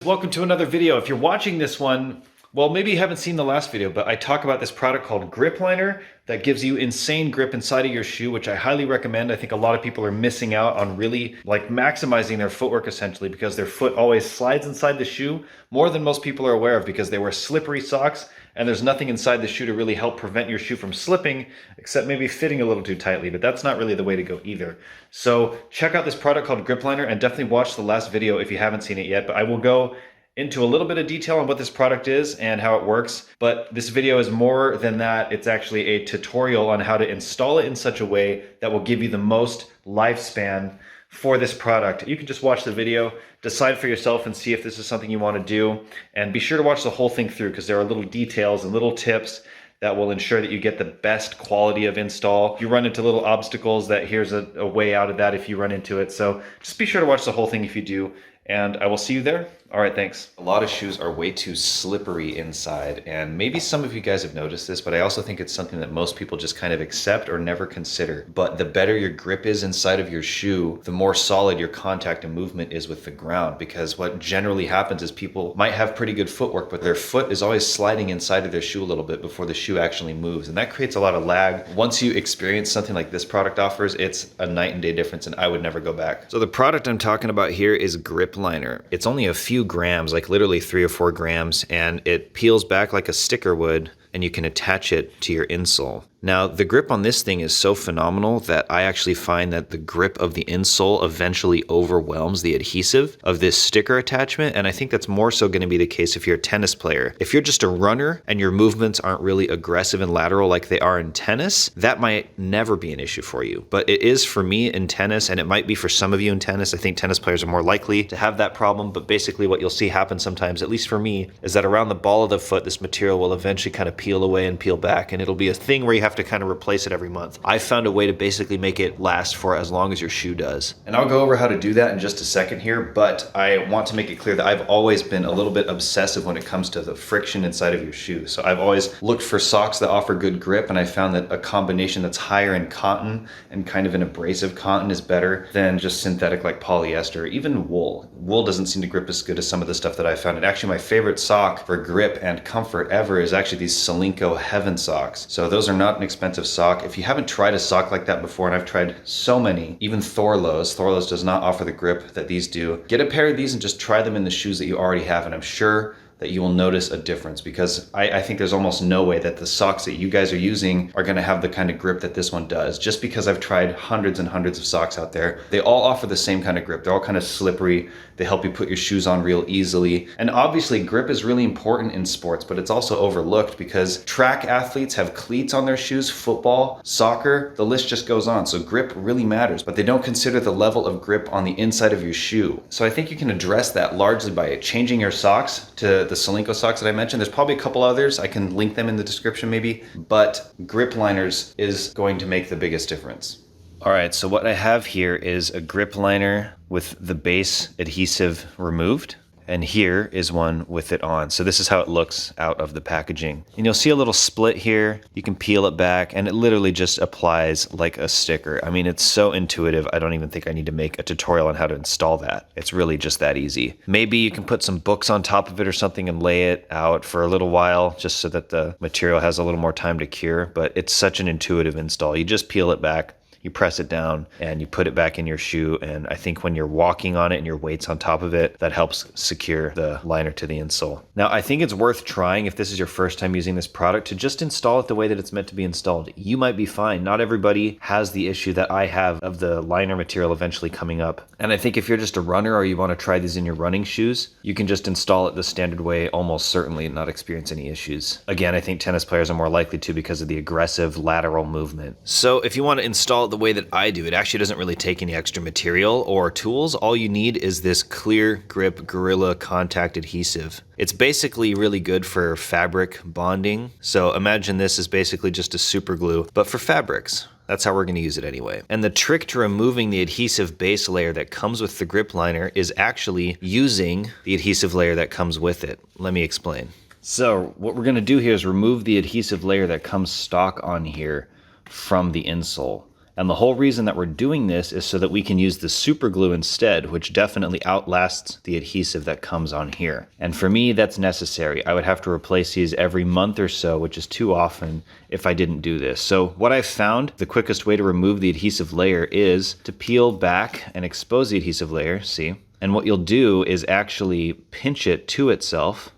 Welcome to another video. If you're watching this one, well, maybe you haven't seen the last video, but I talk about this product called Gripliner that gives you insane grip inside of your shoe, which I highly recommend. I think a lot of people are missing out on really like maximizing their footwork essentially because their foot always slides inside the shoe more than most people are aware of because they wear slippery socks and there's nothing inside the shoe to really help prevent your shoe from slipping except maybe fitting a little too tightly, but that's not really the way to go either. So check out this product called Gripliner and definitely watch the last video if you haven't seen it yet, but I will go into a little bit of detail on what this product is and how it works, but this video is more than that. It's actually a tutorial on how to install it in such a way that will give you the most lifespan for this product. You can just watch the video, decide for yourself and see if this is something you want to do, and be sure to watch the whole thing through because there are little details and little tips that will ensure that you get the best quality of install. If you run into little obstacles, that here's a way out of that if you run into it. So just be sure to watch the whole thing if you do, and I will see you there. All right, thanks. A lot of shoes are way too slippery inside, and maybe some of you guys have noticed this, but I also think it's something that most people just kind of accept or never consider. But the better your grip is inside of your shoe, the more solid your contact and movement is with the ground, because what generally happens is people might have pretty good footwork, but their foot is always sliding inside of their shoe a little bit before the shoe actually moves, and that creates a lot of lag. Once you experience something like this product offers, it's a night and day difference, and I would never go back. So the product I'm talking about here is Gripliner. It's only a few grams, like literally 3 or 4 grams, and it peels back like a sticker would, and you can attach it to your insole. Now, the grip on this thing is so phenomenal that I actually find that the grip of the insole eventually overwhelms the adhesive of this sticker attachment, and I think that's more so going to be the case if you're a tennis player. If you're just a runner and your movements aren't really aggressive and lateral like they are in tennis, that might never be an issue for you. But it is for me in tennis, and it might be for some of you in tennis. I think tennis players are more likely to have that problem, but basically what you'll see happen sometimes, at least for me, is that around the ball of the foot, this material will eventually kind of peel away and peel back, and it'll be a thing where you have to kind of replace it every month. I found a way to basically make it last for as long as your shoe does. And I'll go over how to do that in just a second here, but I want to make it clear that I've always been a little bit obsessive when it comes to the friction inside of your shoe. So I've always looked for socks that offer good grip, and I found that a combination that's higher in cotton and kind of an abrasive cotton is better than just synthetic like polyester or even wool. Wool doesn't seem to grip as good as some of the stuff that I found. And actually my favorite sock for grip and comfort ever is actually these Solinco Heaven socks. So those are not an expensive sock. If you haven't tried a sock like that before, and I've tried so many, even Thorlos does not offer the grip that these do. Get a pair of these and just try them in the shoes that you already have, and I'm sure that you will notice a difference, because I think there's almost no way that the socks that you guys are using are gonna have the kind of grip that this one does. Just because I've tried hundreds and hundreds of socks out there, they all offer the same kind of grip. They're all kind of slippery. They help you put your shoes on real easily. And obviously grip is really important in sports, but it's also overlooked because track athletes have cleats on their shoes, football, soccer, the list just goes on. So grip really matters, but they don't consider the level of grip on the inside of your shoe. So I think you can address that largely by changing your socks to the Solinco socks that I mentioned. There's probably a couple others. I can link them in the description maybe, but Gripliners is going to make the biggest difference. All right, so what I have here is a Gripliner with the base adhesive removed, and here is one with it on. So this is how it looks out of the packaging. And you'll see a little split here. You can peel it back, and it literally just applies like a sticker. I mean, it's so intuitive. I don't even think I need to make a tutorial on how to install that. It's really just that easy. Maybe you can put some books on top of it or something and lay it out for a little while just so that the material has a little more time to cure, but it's such an intuitive install. You just peel it back, you press it down, and you put it back in your shoe. And I think when you're walking on it and your weight's on top of it, that helps secure the liner to the insole. Now, I think it's worth trying, if this is your first time using this product, to just install it the way that it's meant to be installed. You might be fine. Not everybody has the issue that I have of the liner material eventually coming up. And I think if you're just a runner or you want to try these in your running shoes, you can just install it the standard way, almost certainly, and not experience any issues. Again, I think tennis players are more likely to because of the aggressive lateral movement. So if you want to install it the way that I do, it actually doesn't really take any extra material or tools. All you need is this clear grip Gorilla contact adhesive. It's basically really good for fabric bonding. So imagine this is basically just a super glue, but for fabrics. That's how we're going to use it anyway. And the trick to removing the adhesive base layer that comes with the Gripliner is actually using the adhesive layer that comes with it. Let me explain. So what we're going to do here is remove the adhesive layer that comes stock on here from the insole. And the whole reason that we're doing this is so that we can use the super glue instead, which definitely outlasts the adhesive that comes on here. And for me, that's necessary. I would have to replace these every month or so, which is too often if I didn't do this. So what I've found, the quickest way to remove the adhesive layer is to peel back and expose the adhesive layer, see? And what you'll do is actually pinch it to itself,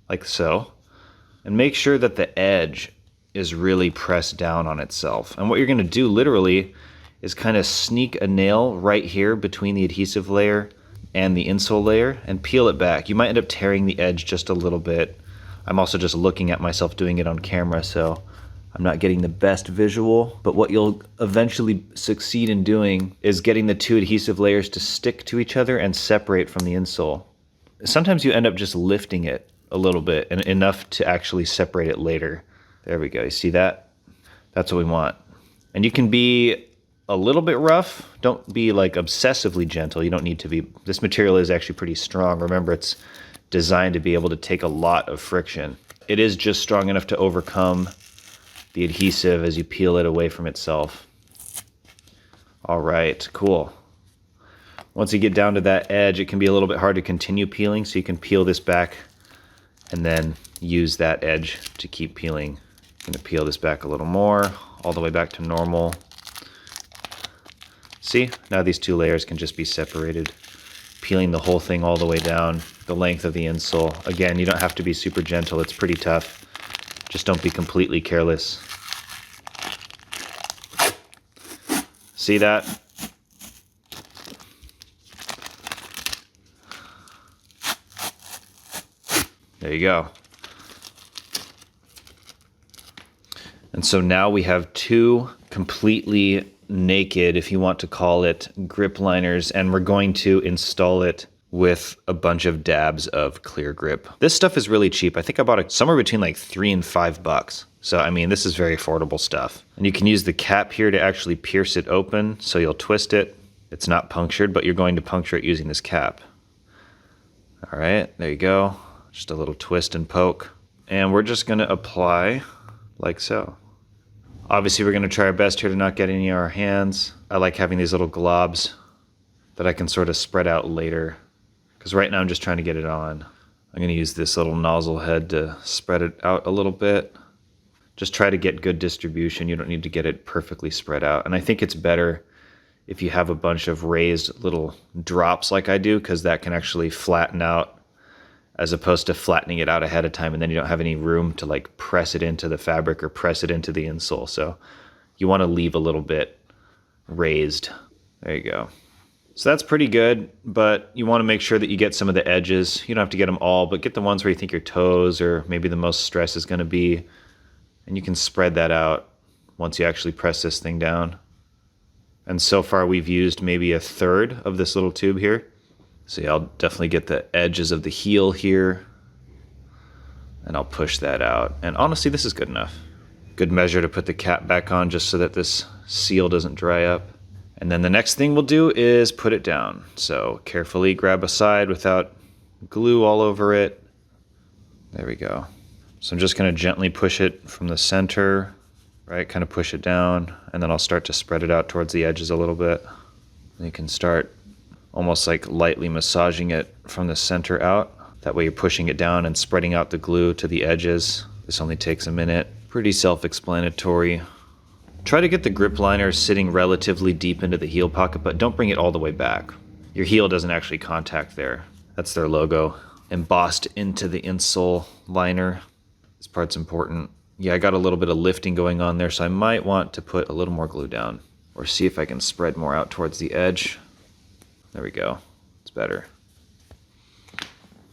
like so, and make sure that the edge is really pressed down on itself. And what you're gonna do literally is kind of sneak a nail right here between the adhesive layer and the insole layer and peel it back. You might end up tearing the edge just a little bit. I'm also just looking at myself doing it on camera, so I'm not getting the best visual, but what you'll eventually succeed in doing is getting the two adhesive layers to stick to each other and separate from the insole. Sometimes you end up just lifting it a little bit and enough to actually separate it later. There we go, you see that? That's what we want. And you can be a little bit rough. Don't be like obsessively gentle. You don't need to be. This material is actually pretty strong. Remember, it's designed to be able to take a lot of friction. It is just strong enough to overcome the adhesive as you peel it away from itself. All right, cool. Once you get down to that edge, it can be a little bit hard to continue peeling, so you can peel this back and then use that edge to keep peeling. I'm gonna peel this back a little more, all the way back to normal. See, now these two layers can just be separated. Peeling the whole thing all the way down the length of the insole. Again, you don't have to be super gentle, it's pretty tough. Just don't be completely careless. See that? There you go. And so now we have two completely naked, if you want to call it, grip liners, and we're going to install it with a bunch of dabs of clear grip. This stuff is really cheap. I think I bought it somewhere between like $3 and $5. So, I mean, this is very affordable stuff. And you can use the cap here to actually pierce it open, so you'll twist it. It's not punctured, but you're going to puncture it using this cap. All right, there you go. Just a little twist and poke. And we're just gonna apply like so. Obviously, we're gonna try our best here to not get any on our hands. I like having these little globs that I can sort of spread out later, because right now I'm just trying to get it on. I'm gonna use this little nozzle head to spread it out a little bit. Just try to get good distribution. You don't need to get it perfectly spread out. And I think it's better if you have a bunch of raised little drops like I do, because that can actually flatten out, as opposed to flattening it out ahead of time, and then you don't have any room to like press it into the fabric or press it into the insole. So you want to leave a little bit raised. There you go. So that's pretty good, but you want to make sure that you get some of the edges. You don't have to get them all, but get the ones where you think your toes or maybe the most stress is going to be, and you can spread that out once you actually press this thing down. And so far we've used maybe a third of this little tube here. So yeah, I'll definitely get the edges of the heel here, and I'll push that out. And honestly, this is good enough. Good measure to put the cap back on just so that this seal doesn't dry up. And then the next thing we'll do is put it down. So carefully grab a side without glue all over it. There we go. So I'm just gonna gently push it from the center, right? Kind of push it down, and then I'll start to spread it out towards the edges a little bit. And you can start almost like lightly massaging it from the center out. That way you're pushing it down and spreading out the glue to the edges. This only takes a minute. Pretty self-explanatory. Try to get the grip liner sitting relatively deep into the heel pocket, but don't bring it all the way back. Your heel doesn't actually contact there. That's their logo embossed into the insole liner. This part's important. Yeah, I got a little bit of lifting going on there, so I might want to put a little more glue down, or see if I can spread more out towards the edge. There we go, it's better.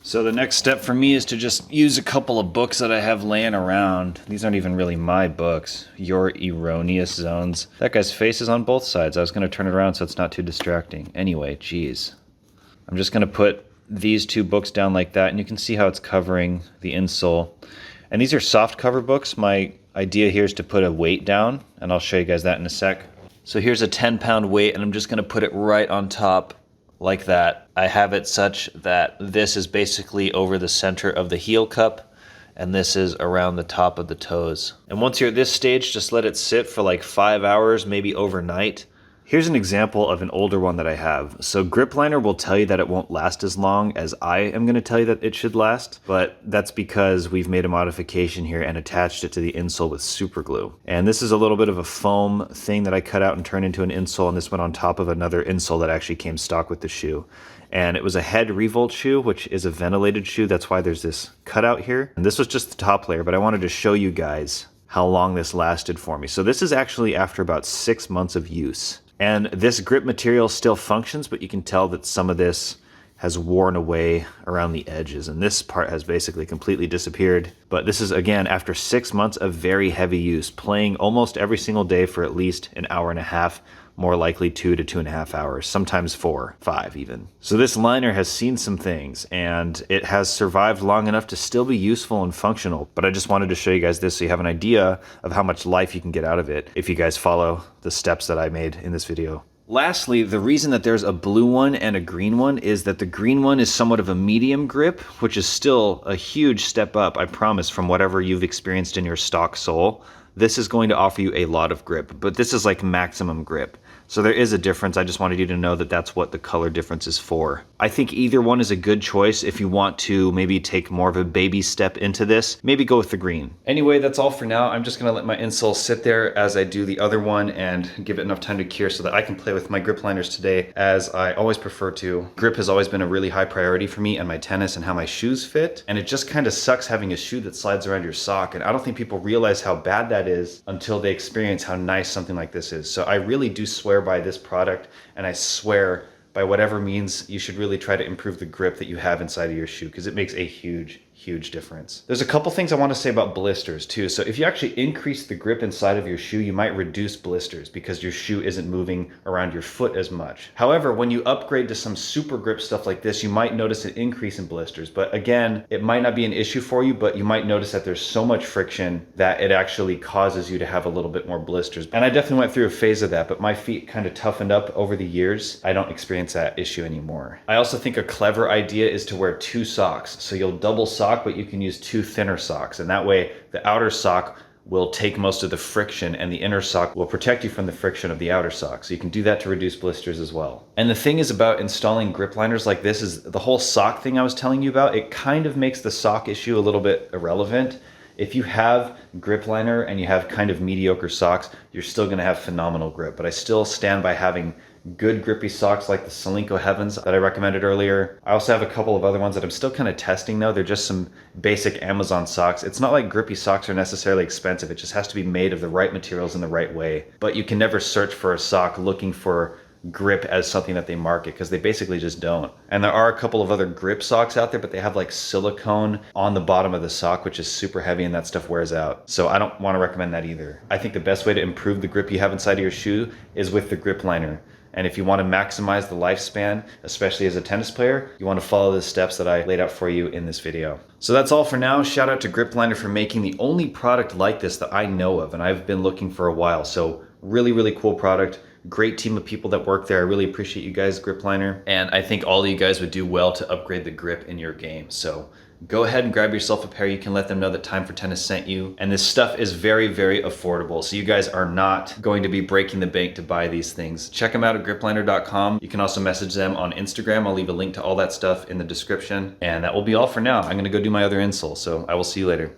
So the next step for me is to just use a couple of books that I have laying around. These aren't even really my books. Your Erroneous Zones. That guy's face is on both sides. I was gonna turn it around so it's not too distracting. Anyway, geez. I'm just gonna put these two books down like that, and you can see how it's covering the insole. And these are soft cover books. My idea here is to put a weight down, and I'll show you guys that in a sec. So here's a 10-pound weight, and I'm just gonna put it right on top like that. I have it such that this is basically over the center of the heel cup, and this is around the top of the toes. And once you're at this stage, just let it sit for like 5 hours, maybe overnight. Here's an example of an older one that I have. So Gripliner will tell you that it won't last as long as I am going to tell you that it should last, but that's because we've made a modification here and attached it to the insole with super glue. And this is a little bit of a foam thing that I cut out and turned into an insole, and this went on top of another insole that actually came stock with the shoe. And it was a head revolt shoe, which is a ventilated shoe. That's why there's this cutout here. And this was just the top layer, but I wanted to show you guys how long this lasted for me. So this is actually after about 6 months of use. And this grip material still functions, but you can tell that some of this has worn away around the edges, and this part has basically completely disappeared. But this is, again, after 6 months of very heavy use, playing almost every single day for at least an hour and a half, more likely 2 to 2.5 hours, sometimes 4, 5 even. So this liner has seen some things, and it has survived long enough to still be useful and functional. But I just wanted to show you guys this so you have an idea of how much life you can get out of it if you guys follow the steps that I made in this video. Lastly, the reason that there's a blue one and a green one is that the green one is somewhat of a medium grip, which is still a huge step up, I promise, from whatever you've experienced in your stock sole. This is going to offer you a lot of grip, but this is like maximum grip. So there is a difference. I just wanted you to know that that's what the color difference is for. I think either one is a good choice if you want to maybe take more of a baby step into this. Maybe go with the green. Anyway, that's all for now. I'm just gonna let my insole sit there as I do the other one and give it enough time to cure so that I can play with my grip liners today, as I always prefer to. Grip has always been a really high priority for me and my tennis and how my shoes fit. And it just kind of sucks having a shoe that slides around your sock. And I don't think people realize how bad that is until they experience how nice something like this is. So I really do swear by this product, and I swear by whatever means you should really try to improve the grip that you have inside of your shoe, because it makes a huge difference. There's a couple things I want to say about blisters too. So if you actually increase the grip inside of your shoe, you might reduce blisters because your shoe isn't moving around your foot as much. However, when you upgrade to some super grip stuff like this, you might notice an increase in blisters. But again, it might not be an issue for you, but you might notice that there's so much friction that it actually causes you to have a little bit more blisters. And I definitely went through a phase of that, but my feet kind of toughened up over the years. I don't experience that issue anymore. I also think a clever idea is to wear 2 socks. So you'll double sock, but you can use 2 thinner socks, and that way the outer sock will take most of the friction and the inner sock will protect you from the friction of the outer sock. So you can do that to reduce blisters as well. And the thing is about installing grip liners like this is the whole sock thing I was telling you about, it kind of makes the sock issue a little bit irrelevant. If you have grip liner and you have kind of mediocre socks, you're still gonna have phenomenal grip. But I still stand by having good grippy socks like the Solinco Heavens that I recommended earlier. I also have a couple of other ones that I'm still kind of testing though. They're just some basic Amazon socks. It's not like grippy socks are necessarily expensive. It just has to be made of the right materials in the right way. But you can never search for a sock looking for grip as something that they market, because they basically just don't. And there are a couple of other grip socks out there, but they have like silicone on the bottom of the sock, which is super heavy, and that stuff wears out. So I don't want to recommend that either. I think the best way to improve the grip you have inside of your shoe is with the grip liner. And if you want to maximize the lifespan, especially as a tennis player, you want to follow the steps that I laid out for you in this video. So that's all for now. Shout out to Gripliner for making the only product like this that I know of, and I've been looking for a while. So really cool product. Great team of people that work there. I really appreciate you guys, Gripliner. And I think all of you guys would do well to upgrade the grip in your game. So go ahead and grab yourself a pair. You can let them know that Time for Tennis sent you. And this stuff is very affordable. So you guys are not going to be breaking the bank to buy these things. Check them out at gripliner.com. You can also message them on Instagram. I'll leave a link to all that stuff in the description. And that will be all for now. I'm gonna go do my other insole. So I will see you later.